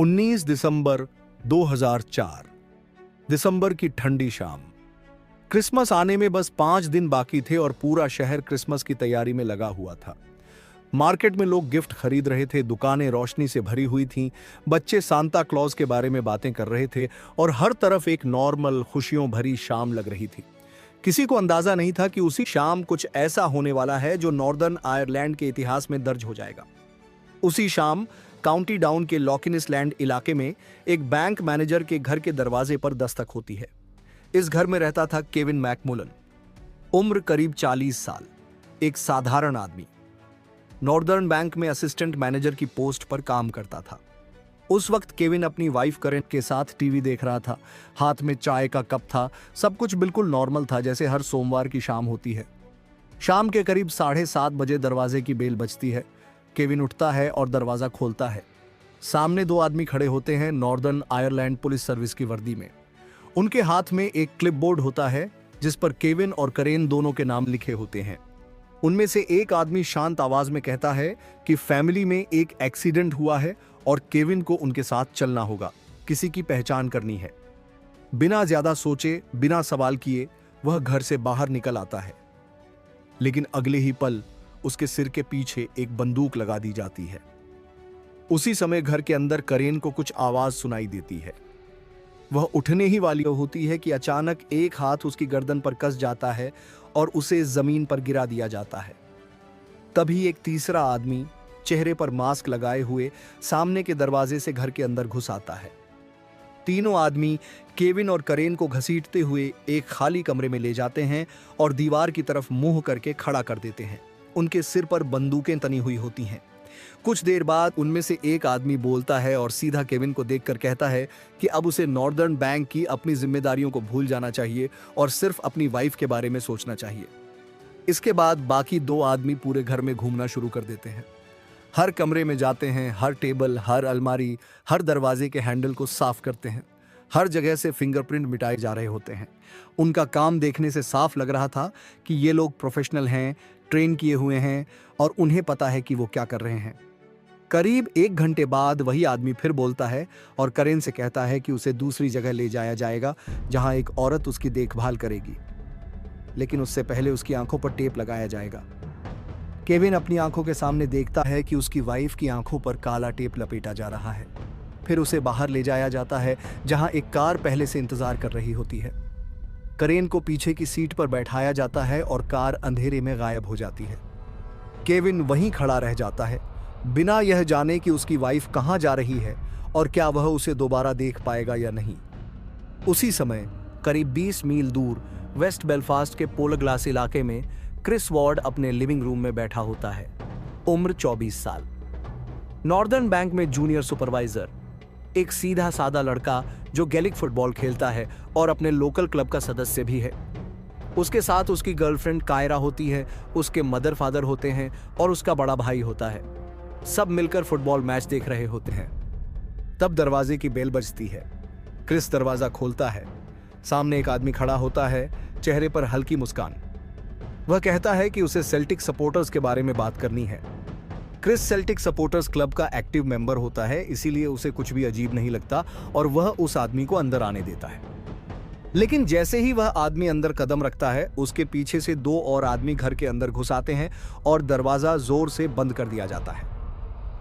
19 दिसंबर 2004। दिसंबर की ठंडी शाम। क्रिसमस आने में बस 5 दिन बाकी थे और पूरा शहर क्रिसमस की तैयारी में लगा हुआ था। मार्केट में लोग गिफ्ट खरीद रहे थे, दुकानें रोशनी से भरी हुई थीं, बच्चे सांता क्लॉज के बारे में बातें कर रहे थे और हर तरफ एक नॉर्मल, खुशियों भरी शाम लग रही थी। किसी को अंदाजा नहीं था कि उसी शाम कुछ ऐसा होने वाला है जो नॉर्दर्न आयरलैंड के इतिहास में दर्ज हो जाएगा। उसी शाम काउंटी डाउन के लॉकिनिसलैंड इलाके में एक बैंक मैनेजर के घर के दरवाजे पर दस्तक होती है। इस घर में रहता था केविन मैकमुलन, उम्र करीब 40 साल, एक साधारण आदमी। नॉर्दर्न बैंक में असिस्टेंट मैनेजर की पोस्ट पर काम करता था। उस वक्त केविन अपनी वाइफ करेन के साथ टीवी देख रहा था। हाथ में चाय का कप था। सब कुछ बिल्कुल नॉर्मल था, जैसे हर सोमवार की शाम होती है। शाम के करीब 7:30 बजे दरवाजे की बेल बजती है। केविन उठता है और दरवाजा खोलता है। सामने 2 आदमी खड़े होते हैं, नॉर्दर्न आयरलैंड पुलिस सर्विस की वर्दी में। उनके हाथ में एक क्लिपबोर्ड होता है जिस पर केविन और करेन दोनों के नाम लिखे होते हैं। उनमें से एक आदमी शांत आवाज में कहता है कि फैमिली में एक एक्सीडेंट हुआ है और केविन को उनके साथ चलना होगा, किसी की पहचान करनी है। बिना ज्यादा सोचे, बिना सवाल किए वह घर से बाहर निकल आता है, लेकिन अगले ही पल उसके सिर के पीछे एक बंदूक लगा दी जाती है। उसी समय घर के अंदर करेन को कुछ आवाज सुनाई देती है। वह उठने ही वाली होती है कि अचानक एक हाथ उसकी गर्दन पर कस जाता है और उसे जमीन पर गिरा दिया जाता है। तभी एक तीसरा आदमी चेहरे पर मास्क लगाए हुए सामने के दरवाजे से घर के अंदर घुस आता है। तीनों आदमी केविन और करेन को घसीटते हुए एक खाली कमरे में ले जाते हैं और दीवार की तरफ मुंह करके खड़ा कर देते हैं। उनके सिर पर बंदूकें तनी हुई होती हैं। कुछ देर बाद उनमें से एक आदमी बोलता है और सीधा केविन को देखकर कहता है कि अब उसे नॉर्दर्न बैंक की अपनी जिम्मेदारियों को भूल जाना चाहिए और सिर्फ अपनी वाइफ के बारे में सोचना चाहिए। इसके बाद बाकी 2 आदमी पूरे घर में घूमना शुरू कर देते हैं। हर कमरे में जाते हैं, हर टेबल, हर अलमारी, हर दरवाजे के हैंडल को साफ करते हैं। हर जगह से फिंगरप्रिंट मिटाए जा रहे होते हैं। उनका काम देखने से साफ लग रहा था कि ये लोग प्रोफेशनल हैं, ट्रेन किए हुए हैं और उन्हें पता है कि वो क्या कर रहे हैं। करीब 1 घंटे बाद वही आदमी फिर बोलता है और करेन से कहता है कि उसे दूसरी जगह ले जाया जाएगा जहां एक औरत उसकी देखभाल करेगी, लेकिन उससे पहले उसकी आंखों पर टेप लगाया जाएगा। केविन अपनी आंखों के सामने देखता है कि उसकी वाइफ की आंखों पर काला टेप लपेटा जा रहा है। फिर उसे बाहर ले जाया जाता है जहां एक कार पहले से इंतजार कर रही होती है। करेन को पीछे की सीट पर बैठाया जाता है और कार अंधेरे में गायब हो जाती है। केविन वहीं खड़ा रह जाता है, बिना यह जाने कि उसकी वाइफ कहां जा रही है और क्या वह उसे दोबारा देख पाएगा या नहीं। उसी समय करीब 20 मील दूर वेस्ट बेलफास्ट के पोलग्लास इलाके में क्रिस वार्ड अपने लिविंग रूम में बैठा होता है, उम्र 24 साल। नॉर्दर्न बैंक में जूनियर सुपरवाइजर, एक सीधा सादा लड़का जो गैलिक फुटबॉल खेलता है और अपने लोकल क्लब का सदस्य भी है। उसके साथ उसकी गर्लफ्रेंड कायरा होती है, उसके मदर फादर होते हैं और उसका बड़ा भाई होता है। सब मिलकर फुटबॉल मैच देख रहे होते हैं। तब दरवाजे की बेल बजती है। क्रिस दरवाजा खोलता है। सामने एक आदमी खड़ा होता है, चेहरे पर हल्की मुस्कान। वह कहता है कि उसे सेल्टिक सपोर्टर्स के बारे में बात करनी है। क्रिस सेल्टिक सपोर्टर्स क्लब का एक्टिव मेंबर होता है, इसीलिए उसे कुछ भी अजीब नहीं लगता और वह उस आदमी को अंदर आने देता है। लेकिन जैसे ही वह आदमी अंदर कदम रखता है, उसके पीछे से 2 और आदमी घर के अंदर घुस आते हैं और दरवाजा जोर से बंद कर दिया जाता है।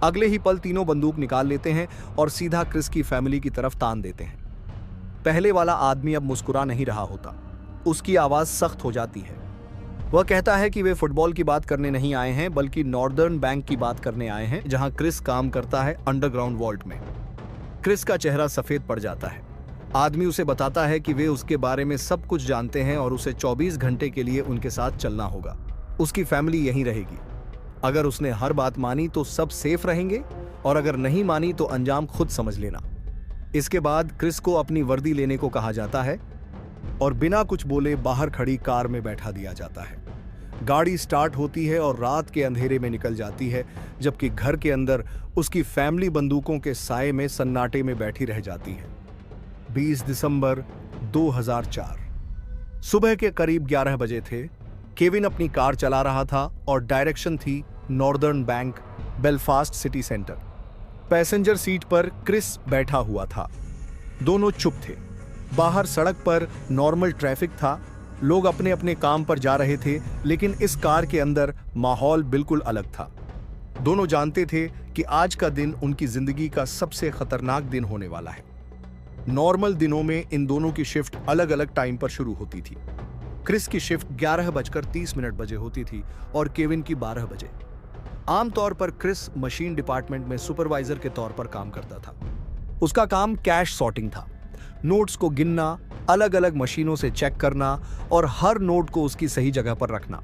अगले ही पल तीनों बंदूक निकाल लेते हैं और सीधा क्रिस की फैमिली की तरफ तान देते हैं। पहले वाला आदमी अब मुस्कुरा नहीं रहा होता। उसकी आवाज सख्त हो जाती है। वह कहता है कि वे फुटबॉल की बात करने नहीं आए हैं, बल्कि नॉर्दर्न बैंक की बात करने आए हैं, जहां क्रिस काम करता है अंडरग्राउंड वॉल्ट में। क्रिस का चेहरा सफेद पड़ जाता है। आदमी उसे बताता है कि वे उसके बारे में सब कुछ जानते हैं और उसे 24 घंटे के लिए उनके साथ चलना होगा। उसकी फैमिली यहीं रहेगी। अगर उसने हर बात मानी तो सब सेफ रहेंगे और अगर नहीं मानी तो अंजाम खुद समझ लेना। इसके बाद क्रिस को अपनी वर्दी लेने को कहा जाता है और बिना कुछ बोले बाहर खड़ी कार में बैठा दिया जाता है। गाड़ी स्टार्ट होती है और रात के अंधेरे में निकल जाती है, जबकि घर के अंदर उसकी फैमिली बंदूकों के साए में सन्नाटे में बैठी रह जाती है। 20 दिसंबर 2004 सुबह के करीब 11 बजे थे। केविन अपनी कार चला रहा था और डायरेक्शन थी northern bank, Belfast city centre. Passenger seat पर क्रिस बैठा हुआ था। दोनों चुप थे। बाहर सड़क पर नॉर्मल ट्रैफिक था, लोग अपने अपने काम पर जा रहे थे, लेकिन इस कार के अंदर माहौल बिल्कुल अलग था। दोनों जानते थे कि आज का दिन उनकी जिंदगी का सबसे खतरनाक दिन होने वाला है। नॉर्मल दिनों में इन दोनों की शिफ्ट अलग अलग टाइम पर शुरू होती थी। क्रिस की शिफ्ट 11:30 बजे होती थी और केविन की 12 बजे। आमतौर पर क्रिस मशीन डिपार्टमेंट में सुपरवाइजर के तौर पर काम करता था। उसका काम कैश सॉर्टिंग था, नोट्स को गिनना, अलग अलग मशीनों से चेक करना और हर नोट को उसकी सही जगह पर रखना।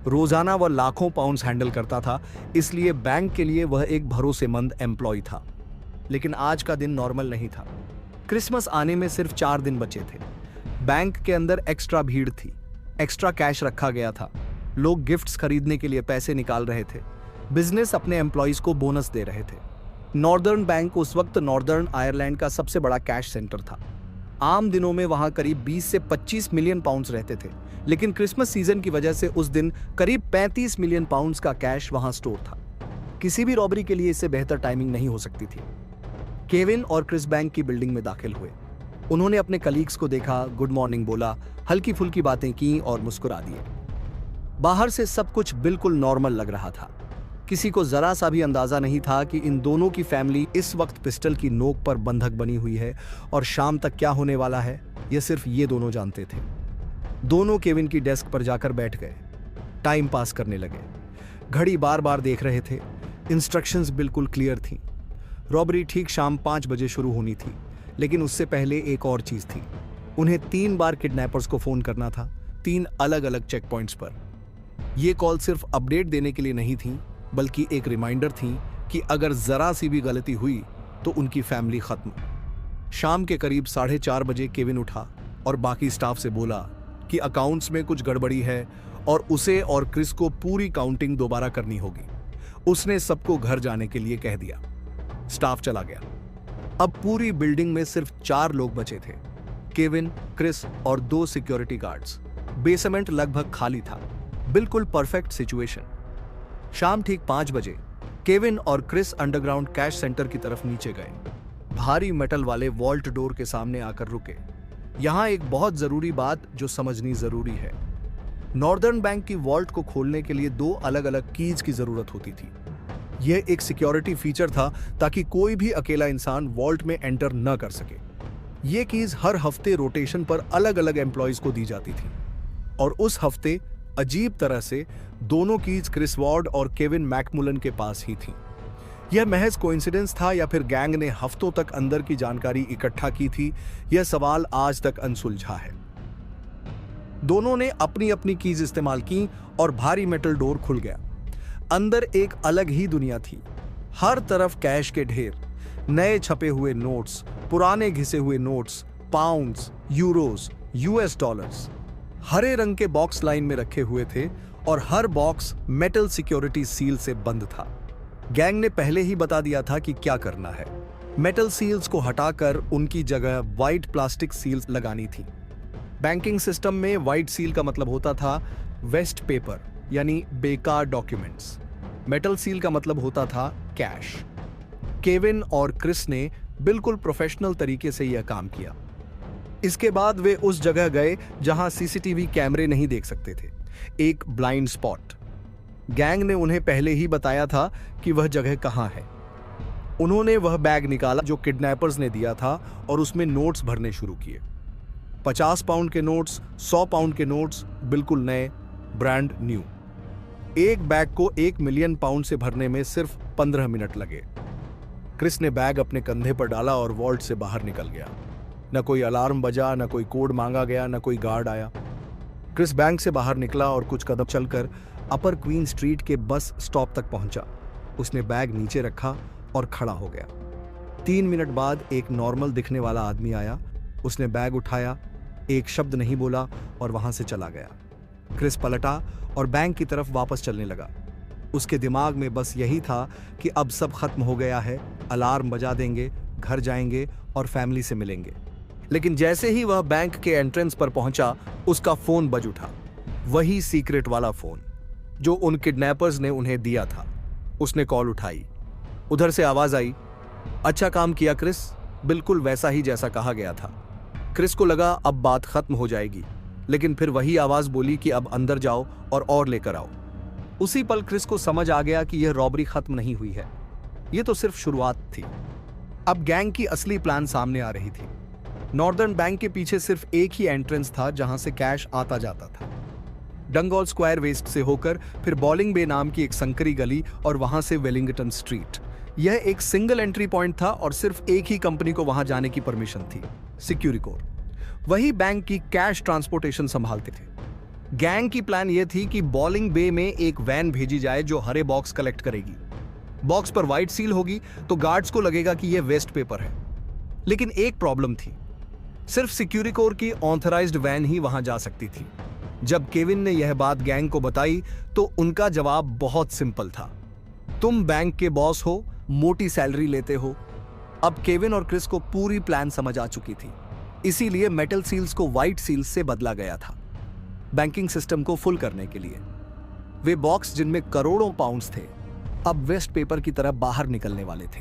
रोजाना वह लाखों पाउंड्स हैंडल करता था, इसलिए बैंक के लिए वह एक भरोसेमंद एम्प्लॉय था। लेकिन आज का दिन नॉर्मल नहीं था। क्रिसमस आने में सिर्फ 4 दिन बचे थे। बैंक के अंदर एक्स्ट्रा भीड़ थी, एक्स्ट्रा कैश रखा गया था, लोग गिफ्ट्स खरीदने के लिए पैसे निकाल रहे थे, बिजनेस अपने एम्प्लॉयज को बोनस दे रहे थे। नॉर्दर्न बैंक उस वक्त नॉर्दर्न आयरलैंड का सबसे बड़ा कैश सेंटर था। आम दिनों में वहां करीब 20 से 25 मिलियन पाउंड्स रहते थे, लेकिन क्रिसमस सीजन की वजह से उस दिन करीब 35 मिलियन पाउंड्स का कैश वहां स्टोर था। किसी भी रॉबरी के लिए इससे बेहतर टाइमिंग नहीं हो सकती थी। केविन और क्रिस बैंक की बिल्डिंग में दाखिल हुए। उन्होंने अपने कलीग्स को देखा, गुड मॉर्निंग बोला, हल्की फुल्की बातें की और मुस्कुरा दिए। बाहर से सब कुछ बिल्कुल नॉर्मल लग रहा था। किसी को जरा सा भी अंदाजा नहीं था कि इन दोनों की फैमिली इस वक्त पिस्टल की नोक पर बंधक बनी हुई है और शाम तक क्या होने वाला है, यह सिर्फ ये दोनों जानते थे। दोनों केविन की डेस्क पर जाकर बैठ गए, टाइम पास करने लगे, घड़ी बार बार देख रहे थे। इंस्ट्रक्शंस बिल्कुल क्लियर थी। रॉबरी ठीक शाम 5 बजे शुरू होनी थी, लेकिन उससे पहले एक और चीज थी। उन्हें 3 बार किडनैपर्स को फोन करना था, 3 अलग अलग चेक पॉइंट्स पर। यह कॉल सिर्फ अपडेट देने के लिए नहीं थी, बल्कि एक रिमाइंडर थी कि अगर जरा सी भी गलती हुई तो उनकी फैमिली खत्म। शाम के करीब 4:30 बजे केविन उठा और बाकी स्टाफ से बोला कि अकाउंट्स में कुछ गड़बड़ी है और उसे और क्रिस को पूरी काउंटिंग दोबारा करनी होगी। उसने सबको घर जाने के लिए कह दिया। स्टाफ चला गया। अब पूरी बिल्डिंग में सिर्फ 4 लोग बचे थे, केविन, क्रिस और 2 सिक्योरिटी गार्ड्स। बेसमेंट लगभग खाली था, बिल्कुल परफेक्ट सिचुएशन। शाम ठीक 5 बजे केविन और क्रिस अंडरग्राउंड कैश सेंटर की तरफ नीचे गए। भारी मेटल वाले वॉल्ट डोर के सामने आकर रुके। यहां एक बहुत जरूरी बात जो समझनी जरूरी है। नॉर्दर्न बैंक की वॉल्ट को खोलने के लिए 2 अलग अलग कीज की जरूरत होती थी। यह एक सिक्योरिटी फीचर था ताकि कोई भी अकेला इंसान वॉल्ट में एंटर न कर सके। ये कीज हर हफ्ते रोटेशन पर अलग अलग एम्प्लॉयज को दी जाती थी और उस हफ्ते अजीब तरह से दोनों कीज क्रिस वॉर्ड और केविन मैकमुलन के पास ही थी। यह महज कोइंसिडेंस था या फिर गैंग ने हफ्तों तक अंदर की जानकारी इकट्ठा की थी, यह सवाल आज तक अनसुलझा है। दोनों ने अपनी अपनी कीज इस्तेमाल की और भारी मेटल डोर खुल गया। अंदर एक अलग ही दुनिया थी। हर तरफ कैश के ढेर, नए छपे हुए नोट्स, पुराने घिसे हुए notes, pounds, euros, US dollars. हरे रंग के बॉक्स लाइन में रखे हुए थे और हर बॉक्स मेटल सिक्योरिटी सील से बंद था। गैंग ने पहले ही बता दिया था कि क्या करना है। मेटल सील्स को हटाकर उनकी जगह व्हाइट प्लास्टिक सील्स लगानी थी। बैंकिंग सिस्टम में व्हाइट सील का मतलब होता था वेस्ट पेपर, यानी बेकार डॉक्यूमेंट्स। मेटल सील का मतलब होता था कैश। केविन और क्रिस ने बिल्कुल प्रोफेशनल तरीके से यह काम किया। इसके बाद वे उस जगह गए जहां सीसीटीवी कैमरे नहीं देख सकते थे, एक ब्लाइंड स्पॉट। गैंग ने उन्हें पहले ही बताया था कि वह जगह कहां है। उन्होंने वह बैग निकाला जो किडनैपर्स ने दिया था और उसमें नोट्स भरने शुरू किए। 50 पाउंड के नोट्स, 100 पाउंड के नोट्स, बिल्कुल नए, ब्रांड न्यू। एक बैग को 1 मिलियन पाउंड से भरने में सिर्फ 15 मिनट लगे। क्रिस ने बैग अपने कंधे पर डाला और वॉल्ट से बाहर निकल गया। न कोई अलार्म बजा, न कोई कोड मांगा गया, न कोई गार्ड आया। क्रिस बैंक से बाहर निकला और कुछ कदम चलकर अपर क्वीन स्ट्रीट के बस स्टॉप तक पहुंचा। उसने बैग नीचे रखा और खड़ा हो गया। 3 मिनट बाद एक नॉर्मल दिखने वाला आदमी आया। उसने बैग उठाया, एक शब्द नहीं बोला और वहां से चला गया। क्रिस पलटा और बैंक की तरफ वापस चलने लगा। उसके दिमाग में बस यही था कि अब सब खत्म हो गया है, अलार्म बजा देंगे, घर जाएंगे और फैमिली से मिलेंगे। लेकिन जैसे ही वह बैंक के एंट्रेंस पर पहुंचा, उसका फोन बज उठा। वही सीक्रेट वाला फोन जो उन किडनैपर्स ने उन्हें दिया था। उसने कॉल उठाई। उधर से आवाज आई, अच्छा काम किया क्रिस, बिल्कुल वैसा ही जैसा कहा गया था। क्रिस को लगा अब बात खत्म हो जाएगी, लेकिन फिर वही आवाज बोली कि अब अंदर जाओ और लेकर आओ। उसी पल क्रिस को समझ आ गया कि यह रॉबरी खत्म नहीं हुई है, यह तो सिर्फ शुरुआत थी। अब गैंग की असली प्लान सामने आ रही थी। नॉर्दर्न बैंक के पीछे सिर्फ एक ही एंट्रेंस था जहां से कैश आता जाता था। डंगॉल स्क्वायर वेस्ट से होकर फिर बॉलिंग बे नाम की एक संकरी गली और वहां से वेलिंगटन स्ट्रीट। यह एक सिंगल एंट्री पॉइंट था और सिर्फ एक ही कंपनी को वहां जाने की परमिशन थी, सिक्यूरिकोर। वही बैंक की कैश ट्रांसपोर्टेशन संभालते थे। गैंग की प्लान यह थी कि बॉलिंग बे में एक वैन भेजी जाए जो हरे बॉक्स कलेक्ट करेगी। बॉक्स पर व्हाइट सील होगी तो गार्ड्स को लगेगा कि यह वेस्ट पेपर है। लेकिन एक प्रॉब्लम थी, सिर्फ सिक्यूरिकोर की ऑथराइज्ड वैन ही वहां जा सकती थी। जब केविन ने यह बात गैंग को बताई तो उनका जवाब बहुत सिंपल था, तुम बैंक के बॉस हो, मोटी सैलरी लेते हो। अब केविन और क्रिस को पूरी प्लान समझ आ चुकी थी, इसीलिए मेटल सील्स को व्हाइट सील्स से बदला गया था, बैंकिंग सिस्टम को फुल करने के लिए। वे बॉक्स जिनमें करोड़ों पाउंड्स थे अब वेस्ट पेपर की तरह बाहर निकलने वाले थे।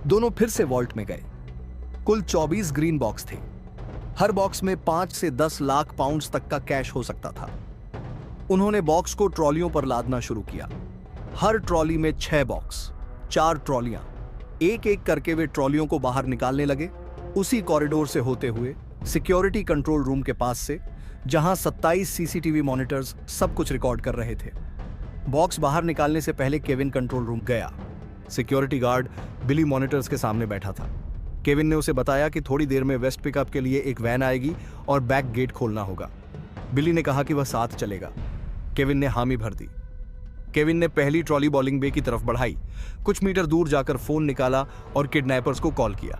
दोनों फिर से वॉल्ट में गए। कुल 24 ग्रीन बॉक्स थे। हर बॉक्स में 5 से 10 लाख पाउंड्स तक का कैश हो सकता था। उन्होंने बॉक्स को ट्रॉलियों पर लादना शुरू किया। हर ट्रॉली में 6 बॉक्स, 4 ट्रॉलियां। एक एक करके वे ट्रॉलियों को बाहर निकालने लगे, उसी कॉरिडोर से होते हुए सिक्योरिटी कंट्रोल रूम के पास से, जहां 27 सीसीटीवी मॉनिटर्स सब कुछ रिकॉर्ड कर रहे थे। बॉक्स बाहर निकालने से पहले केविन कंट्रोल रूम गया। सिक्योरिटी गार्ड बिली मॉनिटर्स के सामने बैठा था। केविन ने उसे बताया कि थोड़ी देर में वेस्ट पिकअप के लिए एक वैन आएगी और बैक गेट खोलना होगा। बिली ने कहा कि वह साथ चलेगा। केविन ने हामी भर दी। केविन ने पहली ट्रॉली बॉलिंग बे की तरफ बढ़ाई, कुछ मीटर दूर जाकर फोन निकाला और किडनैपर्स को कॉल किया।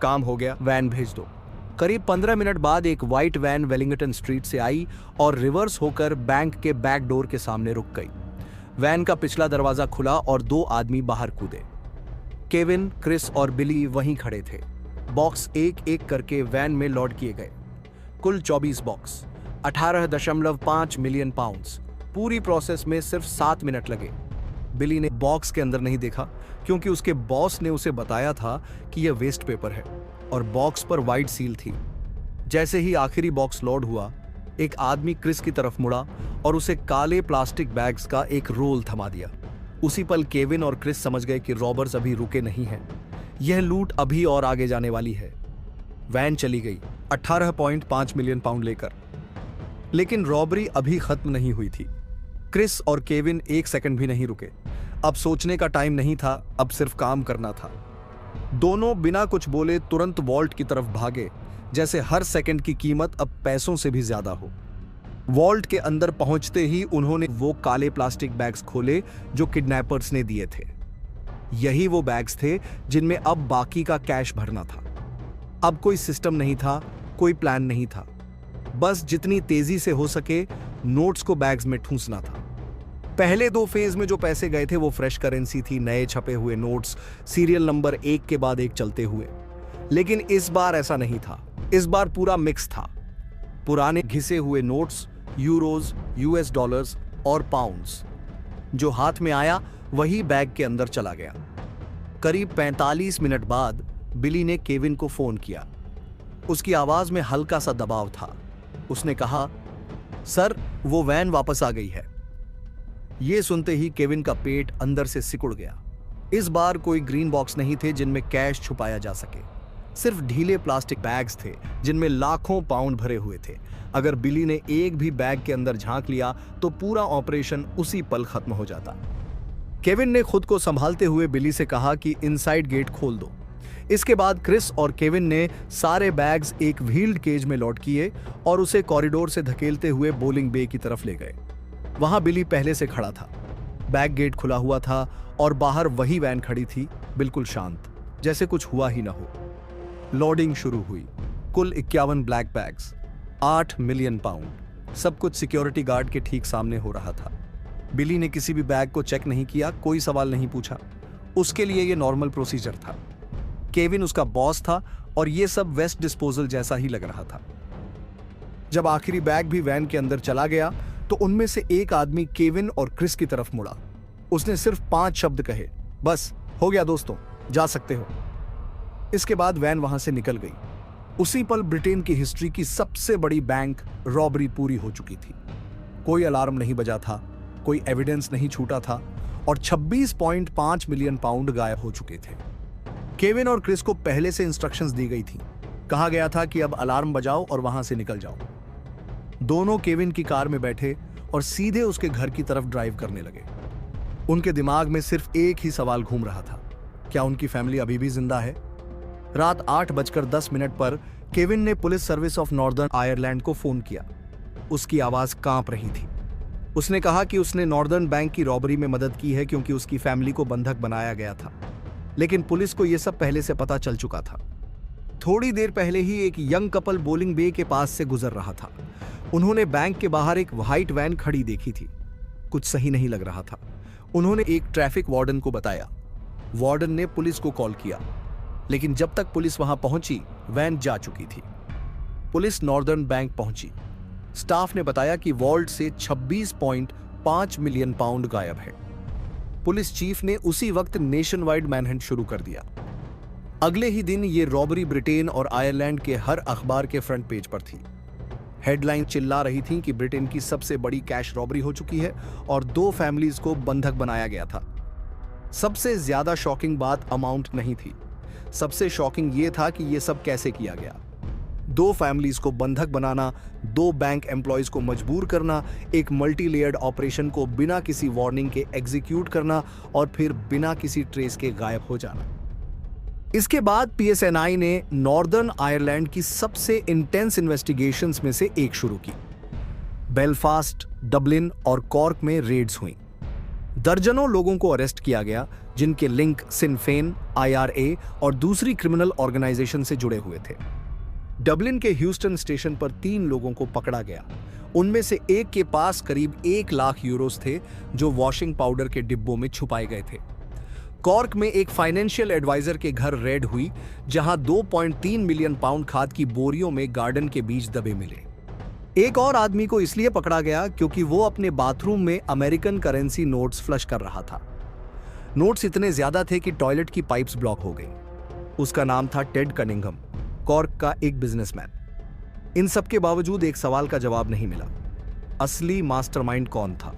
काम हो गया, वैन भेज दो। करीब 15 मिनट बाद एक व्हाइट वैन वेलिंगटन स्ट्रीट से आई और रिवर्स होकर बैंक के बैक डोर के सामने रुक गई। वैन का पिछला दरवाजा खुला और 2 आदमी बाहर कूदे। केविन, क्रिस और बिली वहीं खड़े थे। बॉक्स एक एक करके वैन में लोड किए गए। कुल 24 बॉक्स, 18.5 मिलियन पाउंड्स। पूरी प्रोसेस में सिर्फ 7 मिनट लगे। बिली ने बॉक्स के अंदर नहीं देखा क्योंकि उसके बॉस ने उसे बताया था कि यह वेस्ट पेपर है और बॉक्स पर व्हाइट सील थी। जैसे ही आखिरी बॉक्स लोड हुआ, एक आदमी क्रिस की तरफ मुड़ा और उसे काले प्लास्टिक बैग्स का एक रोल थमा दिया। उसी पल केविन और क्रिस समझ गए कि रॉबर्स अभी रुके नहीं हैं। यह लूट अभी और आगे जाने वाली है। वैन चली गई 18.5 मिलियन पाउंड लेकर। लेकिन रॉबरी अभी खत्म नहीं हुई थी। क्रिस और केविन एक सेकंड भी नहीं रुके। अब सोचने का टाइम नहीं था, अब सिर्फ काम करना था। दोनों बिना कुछ बोले तुरंत वॉल्ट की तरफ भागे, जैसे हर सेकंड की कीमत अब पैसों से भी ज्यादा हो। वॉल्ट के अंदर पहुंचते ही उन्होंने वो काले प्लास्टिक बैग्स खोले जो किडनैपर्स ने दिए थे। यही वो बैग्स थे जिनमें अब बाकी का कैश भरना था। अब कोई सिस्टम नहीं था, कोई प्लान नहीं था, बस जितनी तेजी से हो सके नोट्स को बैग्स में ठूंसना था। पहले 2 फेज में जो पैसे गए थे वो फ्रेश करेंसी थी, नए छपे हुए नोट्स, सीरियल नंबर एक के बाद एक चलते हुए। लेकिन इस बार ऐसा नहीं था। इस बार पूरा मिक्स था। पुराने घिसे हुए नोट्स, यूरोज, यूएस डॉलर्स और पाउंड्स। जो हाथ में आया वही बैग के अंदर चला गया। करीब 45 मिनट बाद बिली ने केविन को फोन किया। उसकी आवाज में हल्का सा दबाव था। उसने कहा, सर, वो वैन वापस आ गई है। यह सुनते ही केविन का पेट अंदर से सिकुड़ गया। इस बार कोई ग्रीन बॉक्स नहीं थे जिनमें कैश छुपाया जा सके। सिर्फ ढीले प्लास्टिक बैग्स थे जिनमें लाखों पाउंड भरे हुए थे। अगर बिली ने एक भी बैग के अंदर झांक लिया तो पूरा ऑपरेशन उसी पल खत्म हो जाता। केविन ने खुद को संभालते हुए बिली से कहा कि इनसाइड गेट खोल दो। इसके बाद क्रिस और केविन ने सारे बैग्स एक व्हील्ड केज में लोड किए और उसे कॉरिडोर से धकेलते हुए बॉलिंग बे की तरफ ले गए। वहां बिली पहले से खड़ा था। बैग गेट खुला हुआ था और बाहर वही वैन खड़ी थी, बिल्कुल शांत, जैसे कुछ हुआ ही ना हो। लोडिंग शुरू हुई। कुल 51 ब्लैक बैग्स, 8 मिलियन पाउंड। सब कुछ सिक्योरिटी गार्ड के ठीक सामने हो रहा था। बिली ने किसी भी बैग को चेक नहीं किया, कोई सवाल नहीं पूछा। उसके लिए यह नॉर्मल प्रोसीजर था। केविन उसका बॉस था और यह सब वेस्ट डिस्पोजल जैसा ही लग रहा था। जब आखिरी बैग भी वैन के अंदर चला गया तो उनमें से एक आदमी केविन और क्रिस की तरफ मुड़ा। उसने सिर्फ 5 शब्द कहे, बस हो गया दोस्तों, जा सकते हो। इसके बाद वैन वहां से निकल गई। उसी पल ब्रिटेन की हिस्ट्री की सबसे बड़ी बैंक रॉबरी पूरी हो चुकी थी। कोई अलार्म नहीं बजा था, कोई एविडेंस नहीं छूटा था और 26.5 मिलियन पाउंड गायब हो चुके थे। केविन और क्रिस को पहले से इंस्ट्रक्शंस दी गई थी। कहा गया था कि अब अलार्म बजाओ और वहां से निकल जाओ। दोनों केविन की कार में बैठे और सीधे उसके घर की तरफ ड्राइव करने लगे। उनके दिमाग में सिर्फ एक ही सवाल घूम रहा था, क्या उनकी फैमिली अभी भी जिंदा है? रात 8:10 पर केविन ने police service of northern Ireland को फोन किया। उसकी आवाज कांप रही थी। उसने कहा कि उसने नॉर्दर्न बैंक की रॉबरी में मदद की है क्योंकि उसकी फैमिली को बंधक बनाया गया था, लेकिन पुलिस को यह सब पहले से पता चल चुका था। थोड़ी देर पहले ही एक यंग कपल बोलिंग बे के पास से गुजर रहा था। उन्होंने बैंक के बाहर एक व्हाइट वैन खड़ी देखी थी। कुछ सही नहीं लग रहा था। उन्होंने एक ट्रैफिक वार्डन को बताया। वार्डन ने पुलिस को कॉल किया, लेकिन जब तक पुलिस वहां पहुंची वैन जा चुकी थी। पुलिस नॉर्दर्न बैंक पहुंची। स्टाफ ने बताया कि वॉल्ट से 26.5 मिलियन पाउंड गायब है। पुलिस चीफ ने उसी वक्त नेशन वाइड मैनहंट शुरू कर दिया। अगले ही दिन ये रॉबरी ब्रिटेन और आयरलैंड के हर अखबार के फ्रंट पेज पर थी। हेडलाइन चिल्ला रही थी कि ब्रिटेन की सबसे बड़ी कैश रॉबरी हो चुकी है और 2 फैमिलीज को बंधक बनाया गया था। सबसे ज्यादा शॉकिंग बात अमाउंट नहीं थी। सबसे शॉकिंग यह था कि यह सब कैसे किया गया। 2 फैमिलीज को बंधक बनाना, 2 बैंक एम्प्लॉयज को मजबूर करना, एक मल्टी लेयर्ड ऑपरेशन को बिना किसी वार्निंग के एग्जीक्यूट करना और फिर बिना किसी ट्रेस के गायब हो जाना। इसके बाद पीएसएनआई ने नॉर्दर्न आयरलैंड की सबसे इंटेंस इन्वेस्टिगेशंस में से एक शुरू की। बेलफास्ट, डबलिन और कॉर्क में रेड्स हुई। दर्जनों लोगों को अरेस्ट किया गया जिनके लिंक सिन फेन, आईआरए और दूसरी क्रिमिनल ऑर्गेनाइजेशन से जुड़े हुए थे। डबलिन के ह्यूस्टन स्टेशन पर 3 लोगों को पकड़ा गया। उनमें से एक के पास करीब 1 लाख यूरोस थे जो वॉशिंग पाउडर के डिब्बों में छुपाए गए थे। कॉर्क में एक फाइनेंशियल एडवाइजर के घर रेड हुई जहां 2.3 मिलियन पाउंड खाद की बोरियों में गार्डन के बीज दबे मिले। एक और आदमी को इसलिए पकड़ा गया क्योंकि वो अपने बाथरूम में अमेरिकन करेंसी नोट्स फ्लश कर रहा था। नोट्स इतने ज्यादा थे कि टॉयलेट की पाइप्स ब्लॉक हो गई। उसका नाम था टेड कनिंघम, कॉर्क का एक बिजनेसमैन। इन सब के बावजूद एक सवाल का जवाब नहीं मिला, असली मास्टरमाइंड कौन था?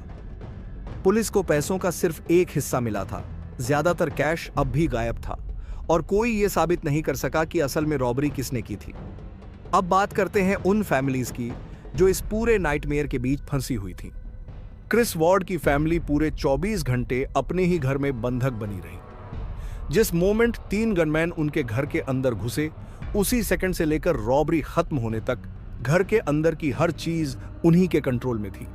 पुलिस को पैसों का सिर्फ एक हिस्सा मिला था। ज्यादातर कैश अब भी गायब था और कोई यह साबित नहीं कर सका कि असल में रॉबरी किसने की थी। अब बात करते हैं उन फैमिलीज की जो इस पूरे नाइटमेयर के बीच फंसी हुई थी। क्रिस वॉर्ड की फैमिली पूरे 24 घंटे अपने ही घर में बंधक बनी रही। जिस मोमेंट 3 गनमैन उनके घर के अंदर घुसे, उसी सेकंड से लेकर रॉबरी खत्म होने तक घर के अंदर की हर चीज उन्हीं के कंट्रोल में थी।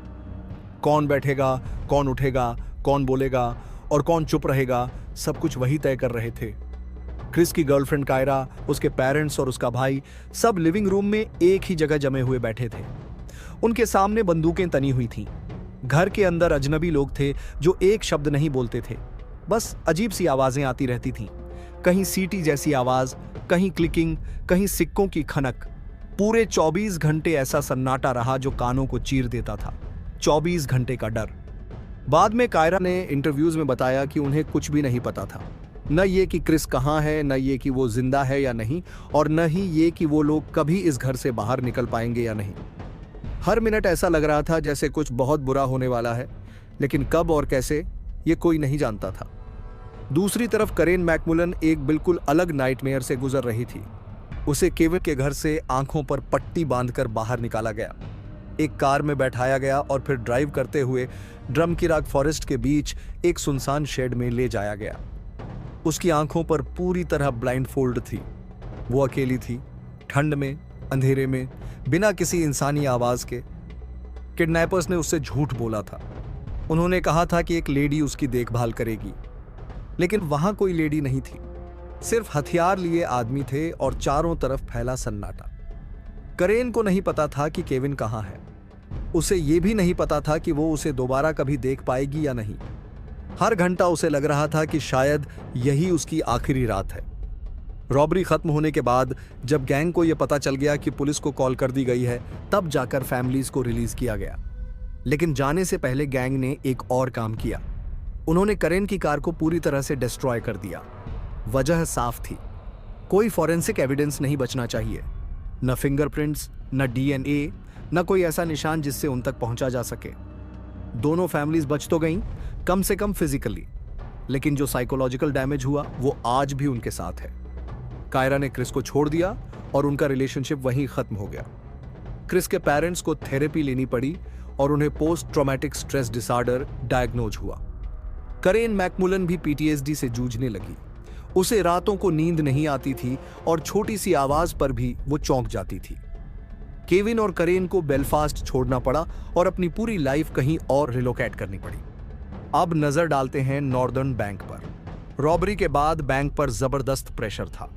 कौन बैठेगा, कौन उठेगा, कौन बोलेगा और कौन चुप रहेगा, सब कुछ वही तय कर रहे थे। क्रिस की गर्लफ्रेंड कायरा, उसके पेरेंट्स और उसका भाई सब लिविंग रूम में एक ही जगह जमे हुए बैठे थे। उनके सामने बंदूकें तनी हुई थीं। घर के अंदर अजनबी लोग थे जो एक शब्द नहीं बोलते थे। बस अजीब सी आवाजें आती रहती थीं। कहीं सीटी जैसी आवाज, कहीं क्लिकिंग, कहीं सिक्कों की खनक। पूरे 24 घंटे ऐसा सन्नाटा रहा जो कानों को चीर देता था। 24 घंटे का डर। बाद में कायरा ने इंटरव्यूज में बताया कि उन्हें कुछ भी नहीं पता था, न ये कि क्रिस कहाँ है, न ये कि वो जिंदा है या नहीं, और न ही ये कि वो लोग कभी इस घर से बाहर निकल पाएंगे या नहीं। हर मिनट ऐसा लग रहा था जैसे कुछ बहुत बुरा होने वाला है, लेकिन कब और कैसे ये कोई नहीं जानता था। दूसरी तरफ करेन मैकमुलन एक बिल्कुल अलग नाइटमेयर से गुजर रही थी। उसे केविन के घर से आंखों पर पट्टी बांधकर बाहर निकाला गया, एक कार में बैठाया गया और फिर ड्राइव करते हुए ड्रमकिराक फॉरेस्ट के बीच एक सुनसान शेड में ले जाया गया। उसकी आंखों पर पूरी तरह ब्लाइंड फोल्ड थी। वो अकेली थी, ठंड में, अंधेरे में, बिना किसी इंसानी आवाज के। किडनैपर्स ने उससे झूठ बोला था। उन्होंने कहा था कि एक लेडी उसकी देखभाल करेगी, लेकिन वहां कोई लेडी नहीं थी। सिर्फ हथियार लिए आदमी थे और चारों तरफ फैला सन्नाटा। करेन को नहीं पता था कि केविन कहाँ है। उसे यह भी नहीं पता था कि वो उसे दोबारा कभी देख पाएगी या नहीं। हर घंटा उसे लग रहा था कि शायद यही उसकी आखिरी रात है। रॉबरी खत्म होने के बाद जब गैंग को यह पता चल गया कि पुलिस को कॉल कर दी गई है, तब जाकर फैमिलीज को रिलीज किया गया। लेकिन जाने से पहले गैंग ने एक और काम किया। उन्होंने करेन की कार को पूरी तरह से डिस्ट्रॉय कर दिया। वजह साफ थी, कोई फॉरेंसिक एविडेंस नहीं बचना चाहिए, न फिंगरप्रिंट्स, न डीएनए, न कोई ऐसा निशान जिससे उन तक पहुंचा जा सके। दोनों फैमिलीज बच तो गईं, कम से कम फिजिकली, लेकिन जो साइकोलॉजिकल डैमेज हुआ वो आज भी उनके साथ है। कायरा ने क्रिस को छोड़ दिया और उनका रिलेशनशिप वहीं खत्म हो गया। क्रिस के पेरेंट्स को थेरेपी लेनी पड़ी और उन्हें post traumatic stress disorder diagnose हुआ। करेन मैकमुलन भी पीटीएसडी से जूझने लगी। उसे रातों को नींद नहीं आती थी और छोटी सी आवाज पर भी वो चौंक जाती थी। केविन और करेन को बेलफास्ट छोड़ना पड़ा और अपनी पूरी लाइफ कहीं और रिलोकेट करनी पड़ी। अब नजर डालते हैं नॉर्दर्न बैंक पर। रॉबरी के बाद बैंक पर जबरदस्त प्रेशर था।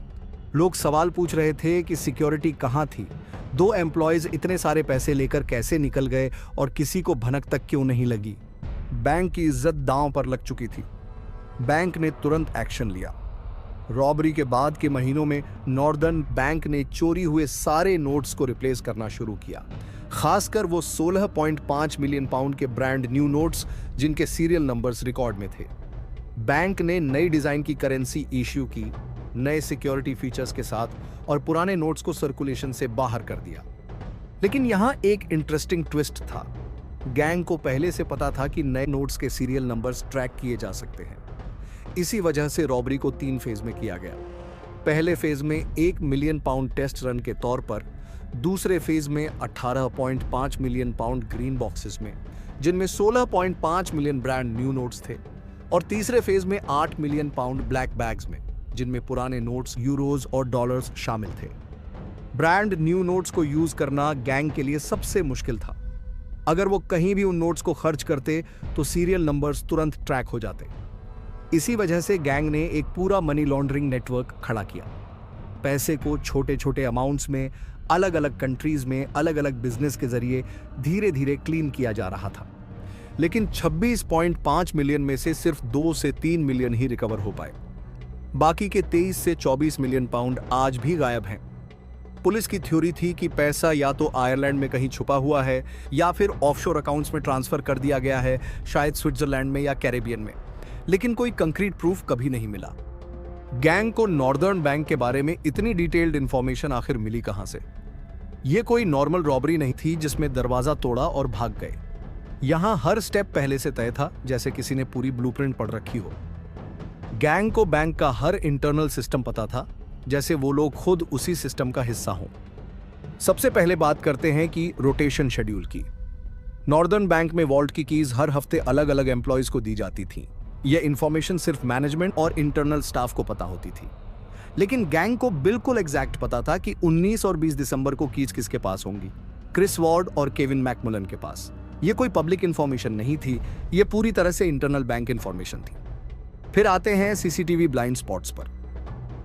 लोग सवाल पूछ रहे थे कि सिक्योरिटी कहां थी, 2 एम्प्लॉयज इतने सारे पैसे लेकर कैसे निकल गए और किसी को भनक तक क्यों नहीं लगी। बैंक की इज्जत दांव पर लग चुकी थी। बैंक ने तुरंत एक्शन लिया। रॉबरी के बाद के महीनों में नॉर्दर्न बैंक ने चोरी हुए सारे नोट्स को रिप्लेस करना शुरू किया, खासकर वो 16.5 मिलियन पाउंड के ब्रांड न्यू नोट्स जिनके सीरियल नंबर्स रिकॉर्ड में थे। बैंक ने नई डिजाइन की करेंसी इश्यू की, नए सिक्योरिटी फीचर्स के साथ, और पुराने नोट्स को सर्कुलेशन से बाहर कर दिया। लेकिन यहां एक इंटरेस्टिंग ट्विस्ट था। गैंग को पहले से पता था कि नए नोट्स के सीरियल नंबर्स ट्रैक किए जा सकते हैं। इसी वजह से रॉबरी को 3 फेज में किया गया। पहले फेज में 1 मिलियन पाउंड टेस्ट रन के तौर पर, दूसरे फेज में 18.5 मिलियन पाउंड ग्रीन बॉक्सेस में, जिनमें 16.5 मिलियन ब्रांड न्यू नोट्स थे, और तीसरे फेज में 8 मिलियन पाउंड ब्लैक बैग्स में, जिनमें पुराने नोट्स, यूरोज और डॉलर्स शामिल थे। ब्रांड न्यू नोट्स को यूज करना गैंग के लिए सबसे मुश्किल था। अगर वो कहीं भी उन नोट्स को खर्च करते तो सीरियल नंबर्स तुरंत ट्रैक हो जाते। इसी वजह से गैंग ने एक पूरा मनी लॉन्ड्रिंग नेटवर्क खड़ा किया। पैसे को छोटे छोटे अमाउंट्स में अलग अलग कंट्रीज में अलग अलग बिजनेस के जरिए धीरे धीरे क्लीन किया जा रहा था। लेकिन 26.5 मिलियन में से सिर्फ 2 से 3 मिलियन ही रिकवर हो पाए। बाकी के 23 से 24 मिलियन पाउंड आज भी गायब हैं। पुलिस की थ्योरी थी कि पैसा या तो आयरलैंड में कहीं छुपा हुआ है या फिर ऑफशोर अकाउंट्स में ट्रांसफर कर दिया गया है, शायद स्विट्जरलैंड में या कैरेबियन में, लेकिन कोई कंक्रीट प्रूफ कभी नहीं मिला। गैंग को नॉर्दर्न बैंक के बारे में इतनी डिटेल्ड इंफॉर्मेशन आखिर मिली कहां से? यह कोई नॉर्मल रॉबरी नहीं थी जिसमें दरवाजा तोड़ा और भाग गए। यहां हर स्टेप पहले से तय था, जैसे किसी ने पूरी ब्लूप्रिंट पढ़ रखी हो। गैंग को बैंक का हर इंटरनल सिस्टम पता था, जैसे वो लोग खुद उसी सिस्टम का हिस्सा हों। सबसे पहले बात करते हैं कि रोटेशन शेड्यूल की। नॉर्दर्न बैंक में वॉल्ट की कीज हर हफ्ते अलग अलग एम्प्लॉयज को दी जाती थी। यह इंफॉर्मेशन सिर्फ मैनेजमेंट और इंटरनल स्टाफ को पता होती थी। लेकिन गैंग को बिल्कुल एग्जैक्ट पता था कि 19 और 20 दिसंबर को कीज किसके पास होंगी, क्रिस वॉर्ड और केविन मैकमुलन के पास। यह कोई पब्लिक इंफॉर्मेशन नहीं थी, यह पूरी तरह से इंटरनल बैंक इंफॉर्मेशन थी। फिर आते हैं सीसीटीवी ब्लाइंड स्पॉट्स पर।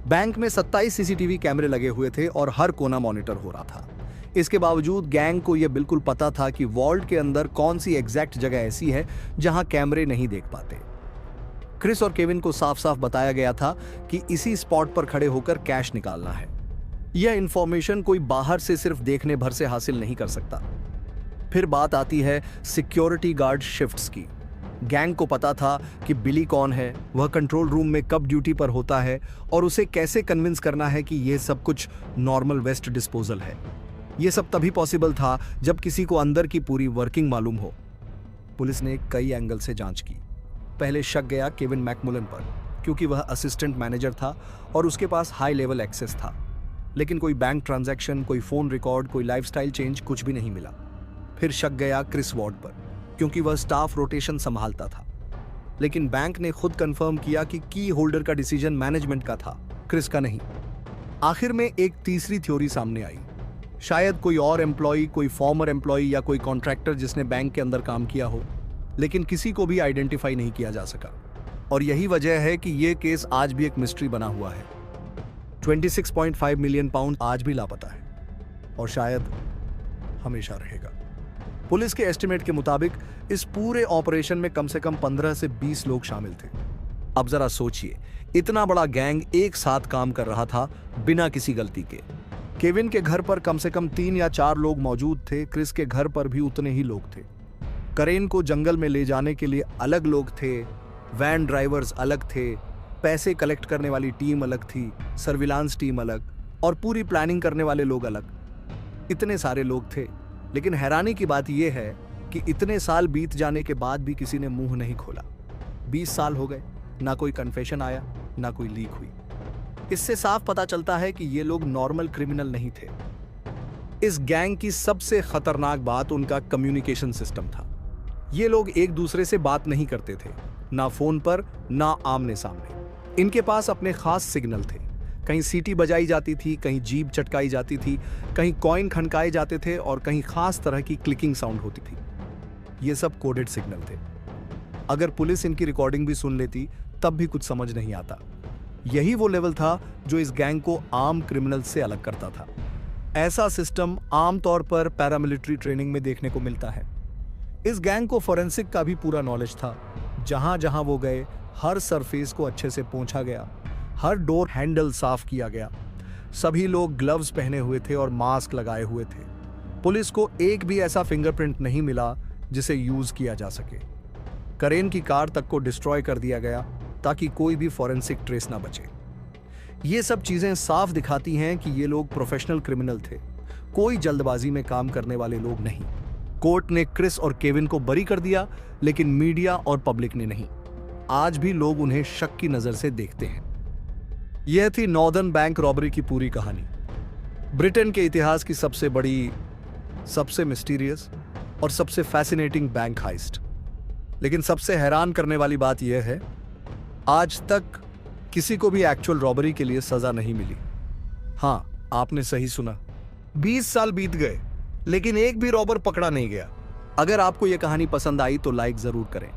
बैंक में 27 सीसीटीवी कैमरे लगे हुए थे और हर कोना मॉनिटर हो रहा था। इसके बावजूद गैंग को यह बिल्कुल पता था कि वॉल्ट के अंदर कौन सी एग्जैक्ट जगह ऐसी है जहां कैमरे नहीं देख पाते। क्रिस और केविन को साफ साफ बताया गया था कि इसी स्पॉट पर खड़े होकर कैश निकालना है। यह इंफॉर्मेशन कोई बाहर से सिर्फ देखने भर से हासिल नहीं कर सकता। फिर बात आती है सिक्योरिटी गार्ड शिफ्ट्स की। गैंग को पता था कि बिली कौन है, वह कंट्रोल रूम में कब ड्यूटी पर होता है और उसे कैसे कन्विंस करना है कि यह सब कुछ नॉर्मल वेस्ट डिस्पोजल है। यह सब तभी पॉसिबल था जब किसी को अंदर की पूरी वर्किंग मालूम हो। पुलिस ने कई एंगल से जांच की। पहले शक गया केविन मैकमुलन पर, क्योंकि वह असिस्टेंट मैनेजर था और उसके पास हाई लेवल एक्सेस था। लेकिन कोई बैंक ट्रांजैक्शन, कोई फोन रिकॉर्ड, कोई लाइफस्टाइल चेंज कुछ भी नहीं मिला। फिर शक गया क्रिस वॉर्ड पर, क्योंकि वह स्टाफ रोटेशन संभालता था। लेकिन बैंक ने खुद कंफर्म किया कि की होल्डर का डिसीजन मैनेजमेंट का था, क्रिस का नहीं। आखिर में एक तीसरी थ्योरी सामने आई। शायद कोई और एम्प्लॉय, कोई फॉर्मर एम्प्लॉय या कोई कॉन्ट्रैक्टर जिसने बैंक के अंदर काम किया हो, लेकिन किसी को भी आइडेंटिफाई नहीं किया जा सका। और यही वजह है कि यह केस आज भी एक मिस्ट्री बना हुआ है। 26.5 मिलियन पाउंड आज भी लापता है और शायद हमेशा रहेगा। पुलिस के एस्टिमेट के मुताबिक इस पूरे ऑपरेशन में कम से कम 15 से 20 लोग शामिल थे। अब जरा सोचिए, इतना बड़ा गैंग एक साथ काम कर रहा था बिना किसी गलती के। केविन के घर पर कम से कम 3 या 4 लोग मौजूद थे, क्रिस के घर पर भी उतने ही लोग थे। करेन को जंगल में ले जाने के लिए अलग लोग थे, वैन ड्राइवर्स अलग थे, पैसे कलेक्ट करने वाली टीम अलग थी, सर्विलांस टीम अलग और पूरी प्लानिंग करने वाले लोग अलग। इतने सारे लोग थे, लेकिन हैरानी की बात यह है कि इतने साल बीत जाने के बाद भी किसी ने मुंह नहीं खोला। 20 साल हो गए, ना कोई कन्फेशन आया, ना कोई लीक हुई। इससे साफ पता चलता है कि ये लोग नॉर्मल क्रिमिनल नहीं थे। इस गैंग की सबसे खतरनाक बात उनका कम्युनिकेशन सिस्टम था। ये लोग एक दूसरे से बात नहीं करते थे, ना फोन पर, ना आमने सामने। इनके पास अपने खास सिग्नल थे। कहीं सीटी बजाई जाती थी, कहीं जीभ चटकाई जाती थी, कहीं कॉइन खनकाए जाते थे और कहीं खास तरह की क्लिकिंग साउंड होती थी। ये सब कोडेड सिग्नल थे। अगर पुलिस इनकी रिकॉर्डिंग भी सुन लेती तब भी कुछ समझ नहीं आता। यही वो लेवल था जो इस गैंग को आम क्रिमिनल से अलग करता था। ऐसा सिस्टम आमतौर पर पैरामिलिट्री ट्रेनिंग में देखने को मिलता है। इस गैंग को फोरेंसिक का भी पूरा नॉलेज था। जहां जहां वो गए, हर सरफेस को अच्छे से पोंछा गया, हर डोर हैंडल साफ किया गया। सभी लोग ग्लव्स पहने हुए थे और मास्क लगाए हुए थे। पुलिस को एक भी ऐसा फिंगरप्रिंट नहीं मिला जिसे यूज किया जा सके। करेन की कार तक को डिस्ट्रॉय कर दिया गया ताकि कोई भी फॉरेंसिक ट्रेस ना बचे। ये सब चीजें साफ दिखाती हैं कि ये लोग प्रोफेशनल क्रिमिनल थे, कोई जल्दबाजी में काम करने वाले लोग नहीं। कोर्ट ने क्रिस और केविन को बरी कर दिया, लेकिन मीडिया और पब्लिक ने नहीं। आज भी लोग उन्हें शक की नजर से देखते हैं। यह थी नॉर्दर्न बैंक रॉबरी की पूरी कहानी। ब्रिटेन के इतिहास की सबसे बड़ी, सबसे मिस्टीरियस और सबसे फैसिनेटिंग बैंक हाइस्ट। लेकिन सबसे हैरान करने वाली बात यह है, आज तक किसी को भी एक्चुअल रॉबरी के लिए सजा नहीं मिली। हां, आपने सही सुना, 20 साल बीत गए लेकिन एक भी रॉबर पकड़ा नहीं गया। अगर आपको यह कहानी पसंद आई तो लाइक जरूर करें,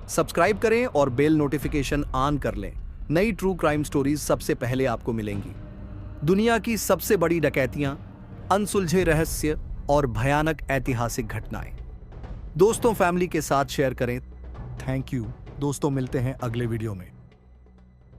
सब्सक्राइब करें और बेल नोटिफिकेशन ऑन कर लें। नई ट्रू क्राइम स्टोरीज सबसे पहले आपको मिलेंगी। दुनिया की सबसे बड़ी डकैतियां, अनसुलझे रहस्य और भयानक ऐतिहासिक घटनाएं दोस्तों, फैमिली के साथ शेयर करें। थैंक यू दोस्तों, मिलते हैं अगले वीडियो में।